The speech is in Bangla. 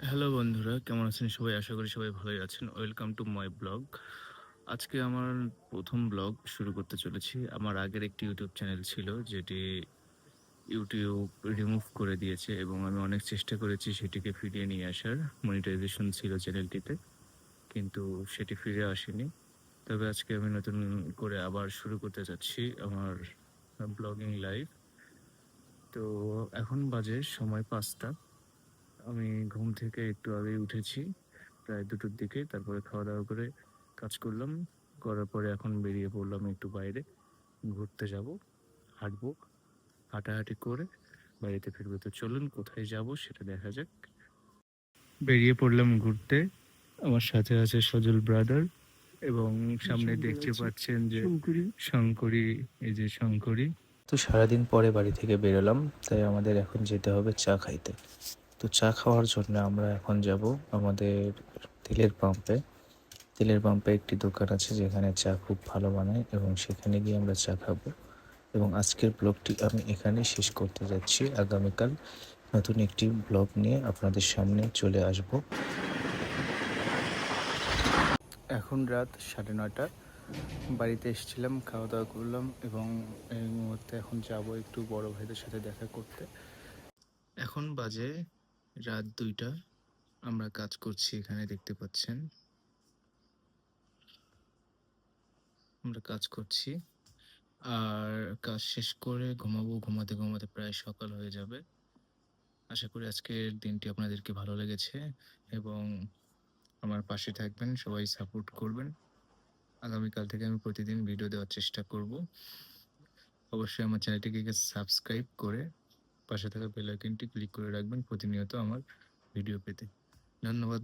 হ্যালো বন্ধুরা, কেমন আছেন সবাই? আশা করি সবাই ভালোই আছেন। Welcome to my blog. আজকে আমার ১ম ব্লগ শুরু করতে চলেছি। আমার আগের একটি ইউটিউব চ্যানেল ছিল যেটি ইউটিউব রিমুভ করে দিয়েছে এবং আমি অনেক চেষ্টা করেছি সেটিকে ফিরিয়ে নিয়ে আসার। মনিটাইজেশন ছিল চ্যানেলটিতে, কিন্তু সেটি ফিরে আসেনি। তবে আজকে আমি নতুন করে আবার শুরু করতে চাচ্ছি আমার ব্লগিং লাইফ। তো এখন বাজে সময় ৫টা। আমি ঘুম থেকে একটু আগেই উঠেছি, প্রায় ২টোর দিকে। তারপরে খাওয়া-দাওয়া করে কাজ করলাম। করার পরে এখন বেরিয়ে পড়লাম একটু বাইরে। ঘুরতে যাবো, হাঁটবো। হাঁটাহাঁটি করে বাড়িতে ফিরবো। তো চলুন কোথায় যাবো সেটা দেখা যাক। বেরিয়ে পড়লাম ঘুরতে। আমার সাথে আছে সজল ব্রাদার এবং সামনে দেখতে পাচ্ছেন যে শঙ্করী, এই যে শঙ্করী। তো সারাদিন পরে বাড়ি থেকে বেরোলাম, তাই আমাদের এখন যেতে হবে চা খাইতে। তো চা খাওয়ার জন্য আমরা এখন যাব আমাদের তেলের পাম্পে। তেলের পাম্পে একটি দোকান আছে যেখানে চা খুব ভালো বানায় এবং সেখানে গিয়ে আমরা চা খাবো। এবং আজকের ব্লগটি আমি এখানেই শেষ করতে যাচ্ছি। আগামীকাল নতুন একটি ব্লগ নিয়ে আপনাদের সামনে চলে আসব। এখন রাত 9:30। বাড়িতে এসেছিলাম, খাওয়া দাওয়া করলাম এবং এই মুহূর্তে এখন যাব একটু বড় ভাইদের সাথে দেখা করতে। এখন বাজে রাত 2টা। আমরা কাজ করছি, এখানে দেখতে পাচ্ছেন আমরা কাজ করছি। আর কাজ শেষ করে ঘুমাবো। ঘুমাতে ঘুমাতে প্রায় সকাল হয়ে যাবে। আশা করি আজকের দিনটি আপনাদেরকে ভালো লেগেছে এবং আমার পাশে থাকবেন, সবাই সাপোর্ট করবেন। আগামীকাল থেকে আমি প্রতিদিন ভিডিও দেওয়ার চেষ্টা করব। অবশ্যই আমার চ্যানেলটিকে সাবস্ক্রাইব করে পাশে থাকা বেল আইকনটি ক্লিক করে রাখবেন প্রতিনিয়ত আমার ভিডিও পেতে। ধন্যবাদ।